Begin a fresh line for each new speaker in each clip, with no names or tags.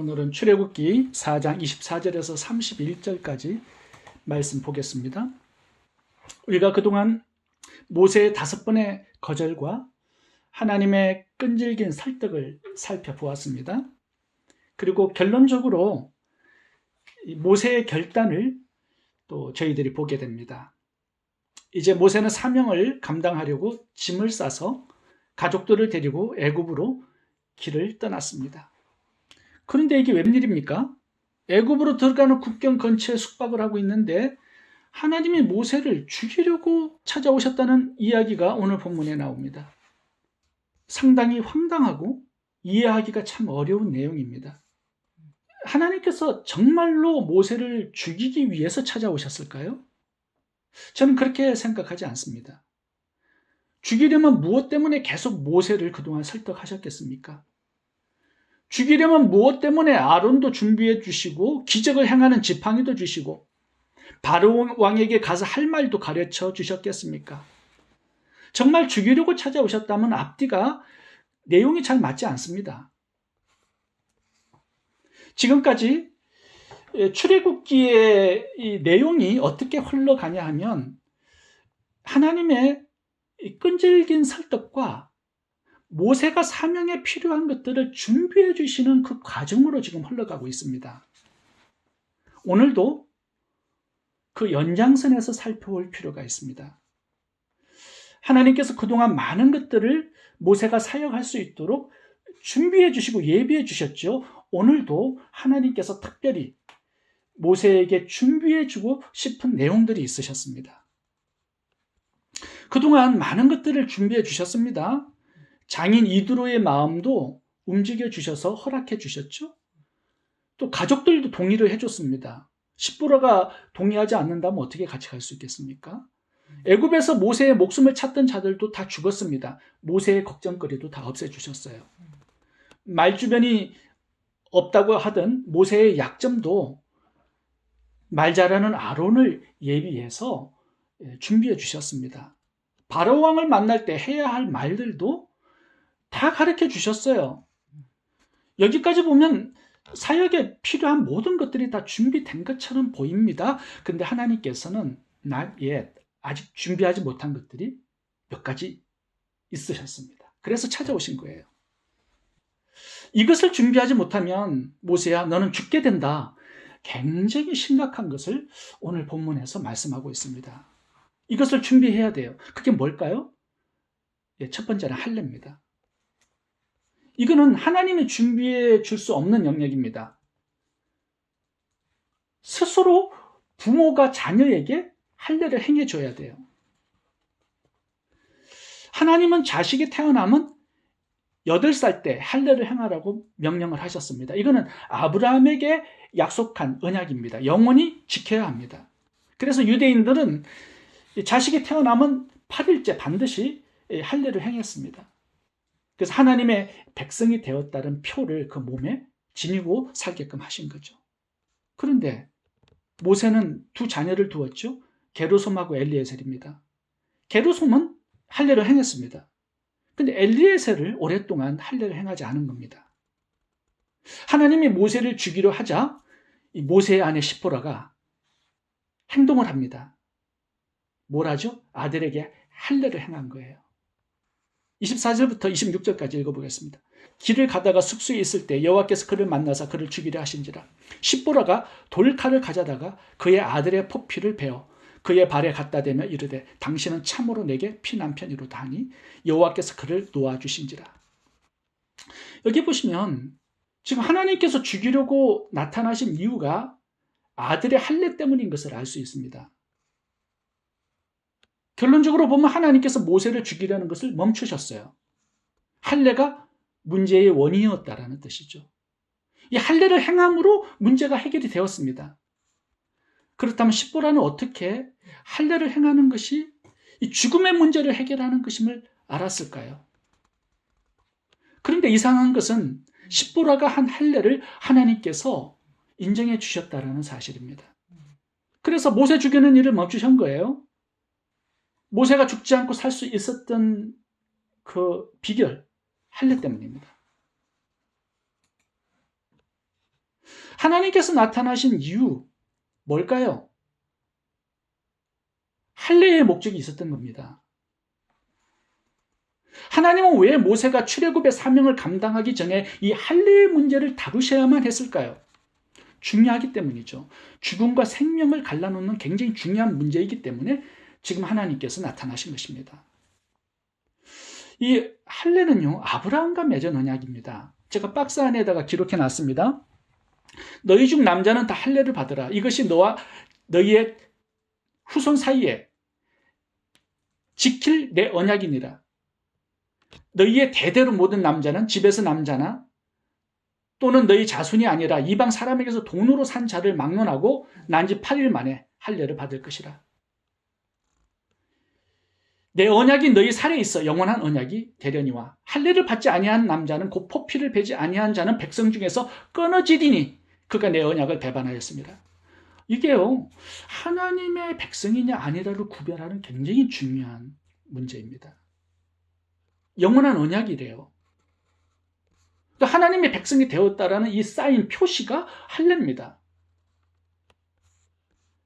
오늘은 출애굽기 4장 24절에서 31절까지 말씀 보겠습니다. 우리가 그동안 모세의 5번의 거절과 하나님의 끈질긴 설득을 살펴보았습니다. 그리고 결론적으로 모세의 결단을 또 저희들이 보게 됩니다. 이제 모세는 사명을 감당하려고 짐을 싸서 가족들을 데리고 애굽으로 길을 떠났습니다. 그런데 이게 웬일입니까? 애굽으로 들어가는 국경 근처에 숙박을 하고 있는데 하나님이 모세를 죽이려고 찾아오셨다는 이야기가 오늘 본문에 나옵니다. 상당히 황당하고 이해하기가 참 어려운 내용입니다. 하나님께서 정말로 모세를 죽이기 위해서 찾아오셨을까요? 저는 그렇게 생각하지 않습니다. 죽이려면 무엇 때문에 계속 모세를 그동안 설득하셨겠습니까? 죽이려면 무엇 때문에 아론도 준비해 주시고 기적을 행하는 지팡이도 주시고 바로 왕에게 가서 할 말도 가르쳐 주셨겠습니까? 정말 죽이려고 찾아오셨다면 앞뒤가 내용이 잘 맞지 않습니다. 지금까지 출애굽기의 이 내용이 어떻게 흘러가냐 하면 하나님의 끈질긴 설득과 모세가 사명에 필요한 것들을 준비해 주시는 그 과정으로 지금 흘러가고 있습니다. 오늘도 그 연장선에서 살펴볼 필요가 있습니다. 하나님께서 그동안 많은 것들을 모세가 사역할 수 있도록 준비해 주시고 예비해 주셨죠. 오늘도 하나님께서 특별히 모세에게 준비해 주고 싶은 내용들이 있으셨습니다. 그동안 많은 것들을 준비해 주셨습니다. 장인 이드로의 마음도 움직여 주셔서 허락해 주셨죠. 또 가족들도 동의를 해줬습니다. 십부라가 동의하지 않는다면 어떻게 같이 갈 수 있겠습니까? 애굽에서 모세의 목숨을 찾던 자들도 다 죽었습니다. 모세의 걱정거리도 다 없애주셨어요. 말주변이 없다고 하던 모세의 약점도 말 잘하는 아론을 예비해서 준비해 주셨습니다. 바로 왕을 만날 때 해야 할 말들도 다 가르쳐 주셨어요. 여기까지 보면 사역에 필요한 모든 것들이 다 준비된 것처럼 보입니다. 근데 하나님께서는 not yet, 아직 준비하지 못한 것들이 몇 가지 있으셨습니다. 그래서 찾아오신 거예요. 이것을 준비하지 못하면 모세야 너는 죽게 된다. 굉장히 심각한 것을 오늘 본문에서 말씀하고 있습니다. 이것을 준비해야 돼요. 그게 뭘까요? 첫 번째는 할례입니다. 이거는 하나님이 준비해 줄 수 없는 영역입니다. 스스로 부모가 자녀에게 할례를 행해 줘야 돼요. 하나님은 자식이 태어나면 8살 때 할례를 행하라고 명령을 하셨습니다. 이거는 아브라함에게 약속한 언약입니다. 영원히 지켜야 합니다. 그래서 유대인들은 자식이 태어나면 8일째 반드시 할례를 행했습니다. 그래서 하나님의 백성이 되었다는 표를 그 몸에 지니고 살게끔 하신 거죠. 그런데 모세는 두 자녀를 두었죠. 게르솜하고 엘리에셀입니다. 게르솜은 할례를 행했습니다. 근데 엘리에셀을 오랫동안 할례를 행하지 않은 겁니다. 하나님이 모세를 죽이려 하자 이 모세의 아내 시보라가 행동을 합니다. 뭘 하죠? 아들에게 할례를 행한 거예요. 24절부터 26절까지 읽어보겠습니다. 길을 가다가 숙소에 있을 때 여호와께서 그를 만나사 그를 죽이려 하신지라. 시보라가 돌칼을 가져다가 그의 아들의 포피를 베어 그의 발에 갖다 대며 이르되 당신은 참으로 내게 피난편이로다 하니 여호와께서 그를 놓아주신지라. 여기 보시면 지금 하나님께서 죽이려고 나타나신 이유가 아들의 할례 때문인 것을 알 수 있습니다. 결론적으로 보면 하나님께서 모세를 죽이려는 것을 멈추셨어요. 할례가 문제의 원인이었다라는 뜻이죠. 이 할례를 행함으로 문제가 해결이 되었습니다. 그렇다면 시보라는 어떻게 할례를 행하는 것이 이 죽음의 문제를 해결하는 것임을 알았을까요? 그런데 이상한 것은 시보라가 한 할례를 하나님께서 인정해 주셨다라는 사실입니다. 그래서 모세 죽이는 일을 멈추신 거예요. 모세가 죽지 않고 살 수 있었던 그 비결, 할례 때문입니다. 하나님께서 나타나신 이유 뭘까요? 할례의 목적이 있었던 겁니다. 하나님은 왜 모세가 출애굽의 사명을 감당하기 전에 이 할례의 문제를 다루셔야만 했을까요? 중요하기 때문이죠. 죽음과 생명을 갈라놓는 굉장히 중요한 문제이기 때문에 지금 하나님께서 나타나신 것입니다. 이 할례는요, 아브라함과 맺은 언약입니다. 제가 박스 안에다가 기록해 놨습니다. 너희 중 남자는 다 할례를 받으라. 이것이 너와 너희의 후손 사이에 지킬 내 언약이니라. 너희의 대대로 모든 남자는 집에서 남자나 또는 너희 자손이 아니라 이방 사람에게서 돈으로 산 자를 막론하고 난 지 8일 만에 할례를 받을 것이라. 내 언약이 너희 살에 있어 영원한 언약이 되려니와 할례를 받지 아니한 남자는 곧 포피를 베지 아니한 자는 백성 중에서 끊어지리니 그가 내 언약을 배반하였습니다. 이게요, 하나님의 백성이냐 아니라를 구별하는 굉장히 중요한 문제입니다. 영원한 언약이래요. 하나님의 백성이 되었다라는 이 사인 표시가 할례입니다.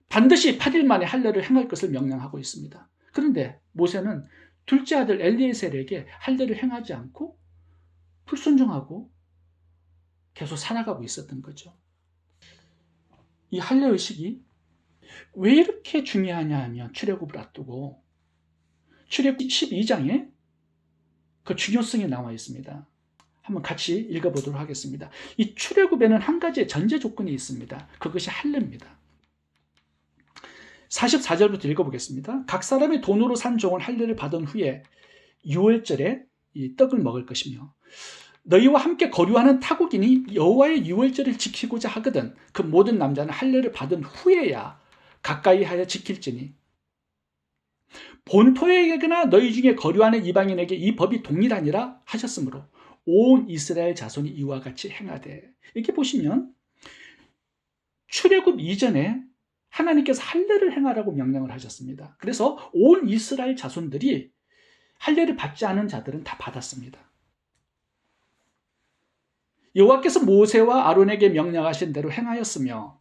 반드시 8일 만에 할례를 행할 것을 명령하고 있습니다. 그런데 모세는 둘째 아들 엘리에셀에게 할례를 행하지 않고 불순종하고 계속 살아가고 있었던 거죠. 이 할례 의식이 왜 이렇게 중요하냐 하면 출애굽을 앞두고 출애굽 12장에 그 중요성이 나와 있습니다. 한번 같이 읽어보도록 하겠습니다. 이 출애굽에는 한 가지의 전제 조건이 있습니다. 그것이 할례입니다. 44절부터 읽어보겠습니다. 각 사람이 돈으로 산 종은 할례를 받은 후에 6월절에 이 떡을 먹을 것이며 너희와 함께 거류하는 타국인이 여호와의 6월절을 지키고자 하거든 그 모든 남자는 할례를 받은 후에야 가까이 하여 지킬지니 본토에게나 너희 중에 거류하는 이방인에게 이 법이 동일하니라 하셨으므로 온 이스라엘 자손이 이와 같이 행하되. 이렇게 보시면 출애굽 이전에 하나님께서 할례를 행하라고 명령을 하셨습니다. 그래서 온 이스라엘 자손들이 할례를 받지 않은 자들은 다 받았습니다. 여호와께서 모세와 아론에게 명령하신 대로 행하였으며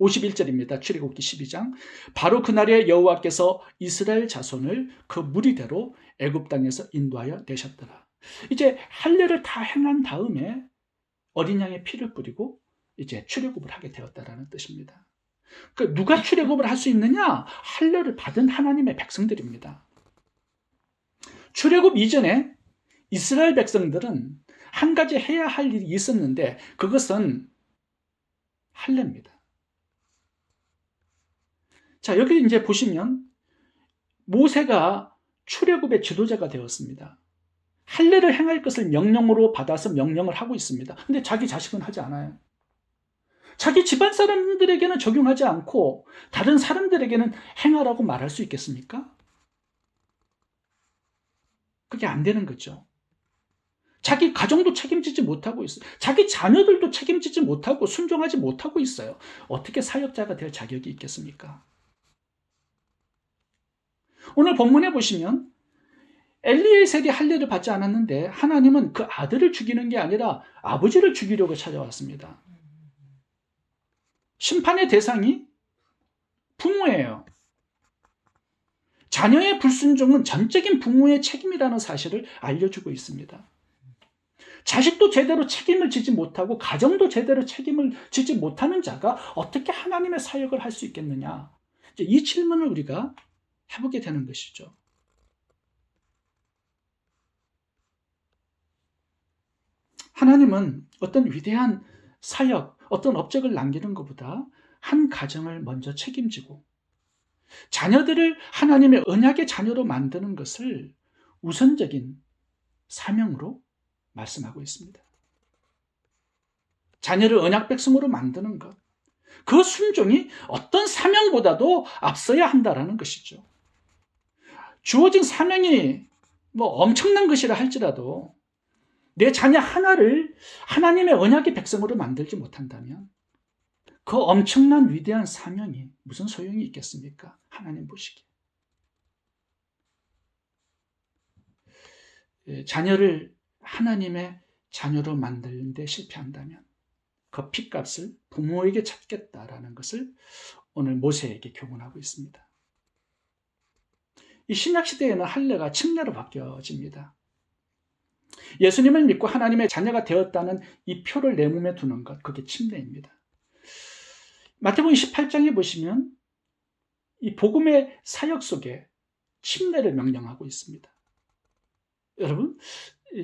51절입니다. 출애굽기 12장. 바로 그날에 여호와께서 이스라엘 자손을 그 무리대로 애굽 땅에서 인도하여 내셨더라. 이제 할례를 다 행한 다음에 어린 양의 피를 뿌리고 이제 출애굽을 하게 되었다라는 뜻입니다. 그 누가 출애굽을 할 수 있느냐? 할례를 받은 하나님의 백성들입니다. 출애굽 이전에 이스라엘 백성들은 한 가지 해야 할 일이 있었는데 그것은 할례입니다. 자, 여기 이제 보시면 모세가 출애굽의 지도자가 되었습니다. 할례를 행할 것을 명령으로 받아서 명령을 하고 있습니다. 근데 자기 자식은 하지 않아요. 자기 집안 사람들에게는 적용하지 않고 다른 사람들에게는 행하라고 말할 수 있겠습니까? 그게 안 되는 거죠. 자기 가정도 책임지지 못하고 있어요. 자기 자녀들도 책임지지 못하고 순종하지 못하고 있어요. 어떻게 사역자가 될 자격이 있겠습니까? 오늘 본문에 보시면 엘리에셀이 할례를 받지 않았는데 하나님은 그 아들을 죽이는 게 아니라 아버지를 죽이려고 찾아왔습니다. 심판의 대상이 부모예요. 자녀의 불순종은 전적인 부모의 책임이라는 사실을 알려주고 있습니다. 자식도 제대로 책임을 지지 못하고 가정도 제대로 책임을 지지 못하는 자가 어떻게 하나님의 사역을 할 수 있겠느냐? 이제 이 질문을 우리가 해보게 되는 것이죠. 하나님은 어떤 위대한 사역, 어떤 업적을 남기는 것보다 한 가정을 먼저 책임지고 자녀들을 하나님의 언약의 자녀로 만드는 것을 우선적인 사명으로 말씀하고 있습니다. 자녀를 언약 백성으로 만드는 것, 그 순종이 어떤 사명보다도 앞서야 한다라는 것이죠. 주어진 사명이 엄청난 것이라 할지라도 내 자녀 하나를 하나님의 언약의 백성으로 만들지 못한다면 그 엄청난 위대한 사명이 무슨 소용이 있겠습니까? 하나님 보시기에. 자녀를 하나님의 자녀로 만드는 데 실패한다면 그 핏값을 부모에게 찾겠다라는 것을 오늘 모세에게 교훈하고 있습니다. 이 신약시대에는 할례가 침례로 바뀌어집니다. 예수님을 믿고 하나님의 자녀가 되었다는 이 표를 내 몸에 두는 것, 그게 침례입니다. 마태복음 18장에 보시면 이 복음의 사역 속에 침례를 명령하고 있습니다. 여러분,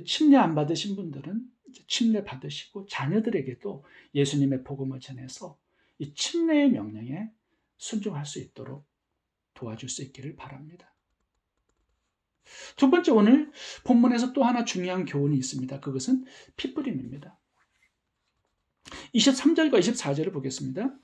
침례 안 받으신 분들은 침례 받으시고 자녀들에게도 예수님의 복음을 전해서 이 침례의 명령에 순종할 수 있도록 도와줄 수 있기를 바랍니다. 두 번째, 오늘 본문에서 또 하나 중요한 교훈이 있습니다. 그것은 핏부림입니다. 23절과 24절을 보겠습니다.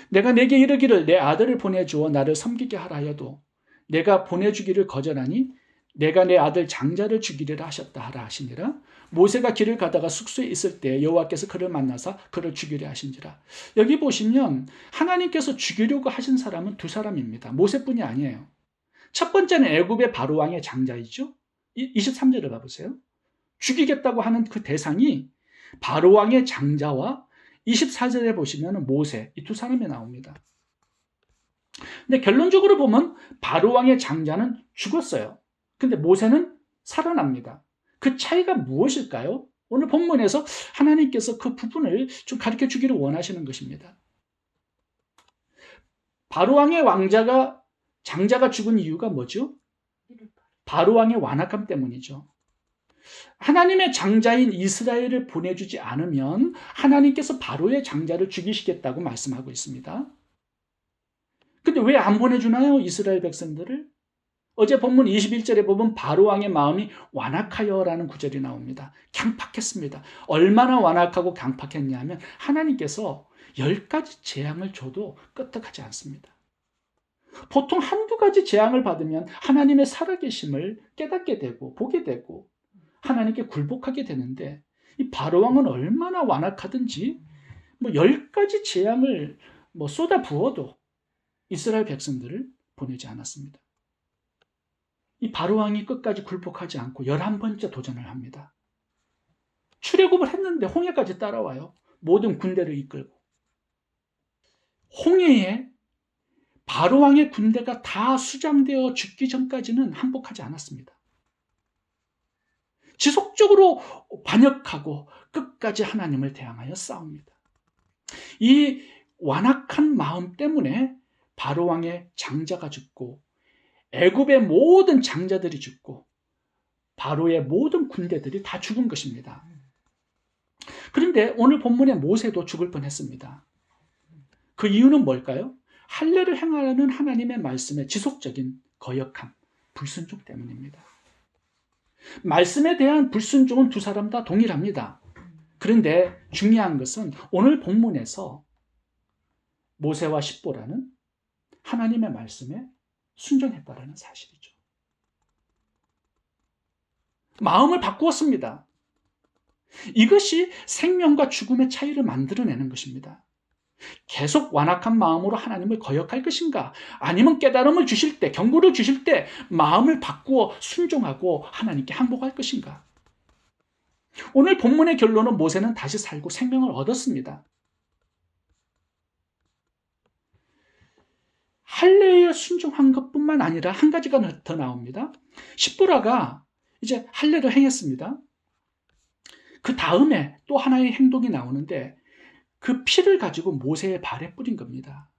내가 내게 이르기를 내 아들을 보내주어 나를 섬기게 하라 하여도 내가 보내주기를 거절하니 내가 내 아들 장자를 죽이리라 하셨다 하라 하시니라. 모세가 길을 가다가 숙소에 있을 때 여호와께서 그를 만나사 그를 죽이려 하신지라. 여기 보시면 하나님께서 죽이려고 하신 사람은 두 사람입니다. 모세뿐이 아니에요. 첫 번째는 애굽의 바로 왕의 장자이죠. 23절을 봐보세요. 죽이겠다고 하는 그 대상이 바로 왕의 장자와 24절에 보시면 모세, 이 두 사람이 나옵니다. 근데 결론적으로 보면 바로 왕의 장자는 죽었어요. 근데 모세는 살아납니다. 그 차이가 무엇일까요? 오늘 본문에서 하나님께서 그 부분을 좀 가르쳐 주기를 원하시는 것입니다. 바로 왕의 장자가 죽은 이유가 뭐죠? 바로 왕의 완악함 때문이죠. 하나님의 장자인 이스라엘을 보내주지 않으면 하나님께서 바로의 장자를 죽이시겠다고 말씀하고 있습니다. 근데 왜 안 보내주나요? 이스라엘 백성들을? 어제 본문 21절에 보면 바로 왕의 마음이 완악하여라는 구절이 나옵니다. 강팍했습니다. 얼마나 완악하고 강팍했냐면 하나님께서 10가지 재앙을 줘도 끄떡하지 않습니다. 보통 한두 가지 재앙을 받으면 하나님의 살아계심을 깨닫게 되고 보게 되고 하나님께 굴복하게 되는데 이 바로왕은 얼마나 완악하든지 10가지 재앙을 쏟아 부어도 이스라엘 백성들을 보내지 않았습니다. 이 바로왕이 끝까지 굴복하지 않고 11번째 도전을 합니다. 출애굽을 했는데 홍해까지 따라와요. 모든 군대를 이끌고. 홍해에 바로왕의 군대가 다 수장되어 죽기 전까지는 항복하지 않았습니다. 지속적으로 반역하고 끝까지 하나님을 대항하여 싸웁니다. 이 완악한 마음 때문에 바로왕의 장자가 죽고 애굽의 모든 장자들이 죽고 바로의 모든 군대들이 다 죽은 것입니다. 그런데 오늘 본문의 모세도 죽을 뻔했습니다. 그 이유는 뭘까요? 할례를 행하라는 하나님의 말씀의 지속적인 거역함, 불순종 때문입니다. 말씀에 대한 불순종은 두 사람 다 동일합니다. 그런데 중요한 것은 오늘 본문에서 모세와 십보라는 하나님의 말씀에 순종했다라는 사실이죠. 마음을 바꾸었습니다. 이것이 생명과 죽음의 차이를 만들어내는 것입니다. 계속 완악한 마음으로 하나님을 거역할 것인가? 아니면 깨달음을 주실 때, 경고를 주실 때 마음을 바꾸어 순종하고 하나님께 항복할 것인가? 오늘 본문의 결론은 모세는 다시 살고 생명을 얻었습니다. 할례에 순종한 것뿐만 아니라 한 가지가 더 나옵니다. 십보라가 이제 할례를 행했습니다. 그 다음에 또 하나의 행동이 나오는데 그 피를 가지고 모세의 발에 뿌린 겁니다.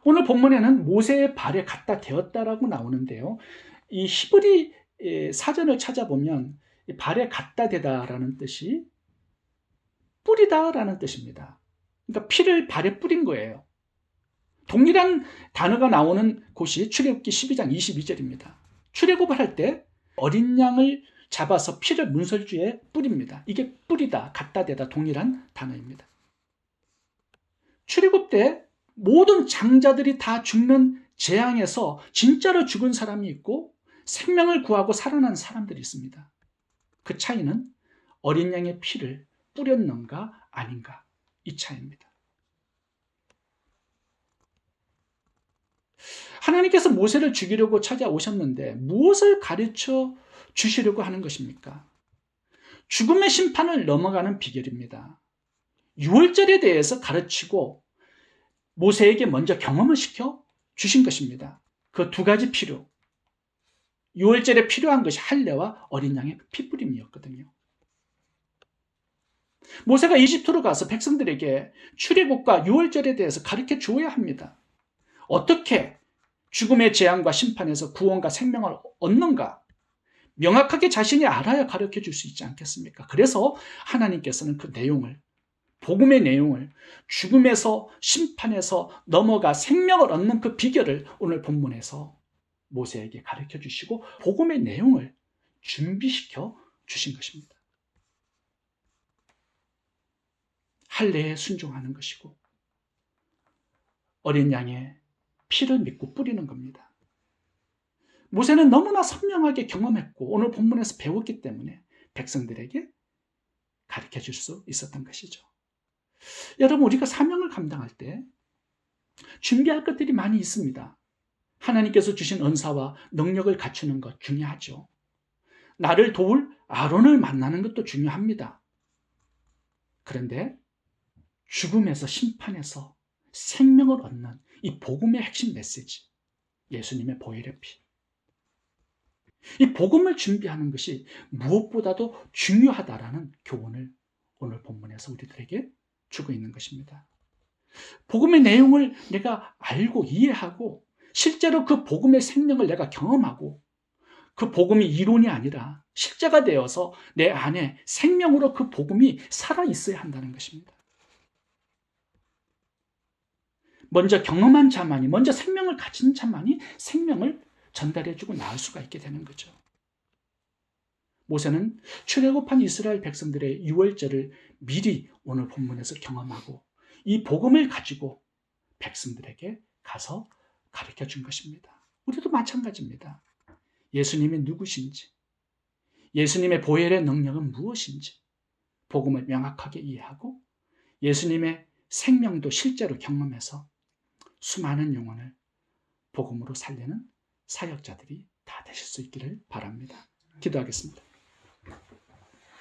오늘 본문에는 모세의 발에 갖다 대었다라고 나오는데요. 이 히브리 사전을 찾아보면 발에 갖다 대다라는 뜻이 뿌리다라는 뜻입니다. 그러니까 피를 발에 뿌린 거예요. 동일한 단어가 나오는 곳이 출애굽기 12장 22절입니다. 출애굽을 할 때 어린 양을 잡아서 피를 문설주에 뿌립니다. 이게 뿌리다, 갖다 대다 동일한 단어입니다. 출애굽 때 모든 장자들이 다 죽는 재앙에서 진짜로 죽은 사람이 있고 생명을 구하고 살아난 사람들이 있습니다. 그 차이는 어린 양의 피를 뿌렸는가 아닌가, 이 차이입니다. 하나님께서 모세를 죽이려고 찾아오셨는데 무엇을 가르쳐 주시려고 하는 것입니까? 죽음의 심판을 넘어가는 비결입니다. 유월절에 대해서 가르치고 모세에게 먼저 경험을 시켜 주신 것입니다. 그 두 가지 필요. 유월절에 필요한 것이 할례와 어린 양의 피뿌림이었거든요. 모세가 이집트로 가서 백성들에게 출애굽과 유월절에 대해서 가르쳐 주어야 합니다. 어떻게 죽음의 재앙과 심판에서 구원과 생명을 얻는가? 명확하게 자신이 알아야 가르쳐 줄 수 있지 않겠습니까? 그래서 하나님께서는 그 내용을, 복음의 내용을, 죽음에서 심판에서 넘어가 생명을 얻는 그 비결을 오늘 본문에서 모세에게 가르쳐 주시고 복음의 내용을 준비시켜 주신 것입니다. 할례에 순종하는 것이고 어린 양의 피를 믿고 뿌리는 겁니다. 모세는 너무나 선명하게 경험했고 오늘 본문에서 배웠기 때문에 백성들에게 가르쳐 줄 수 있었던 것이죠. 여러분, 우리가 사명을 감당할 때 준비할 것들이 많이 있습니다. 하나님께서 주신 은사와 능력을 갖추는 것 중요하죠. 나를 도울 아론을 만나는 것도 중요합니다. 그런데 죽음에서 심판에서 생명을 얻는 이 복음의 핵심 메시지, 예수님의 보혈의 피. 이 복음을 준비하는 것이 무엇보다도 중요하다라는 교훈을 오늘 본문에서 우리들에게 주고 있는 것입니다. 복음의 내용을 내가 알고 이해하고 실제로 그 복음의 생명을 내가 경험하고 그 복음이 이론이 아니라 실제가 되어서 내 안에 생명으로 그 복음이 살아있어야 한다는 것입니다. 먼저 경험한 자만이, 먼저 생명을 가진 자만이 생명을 전달해주고 나을 수가 있게 되는 거죠. 모세는 출애굽한 이스라엘 백성들의 유월절을 미리 오늘 본문에서 경험하고 이 복음을 가지고 백성들에게 가서 가르쳐 준 것입니다. 우리도 마찬가지입니다. 예수님이 누구신지, 예수님의 보혈의 능력은 무엇인지 복음을 명확하게 이해하고 예수님의 생명도 실제로 경험해서 수많은 영혼을 복음으로 살리는 사역자들이 다 되실 수 있기를 바랍니다. 기도하겠습니다.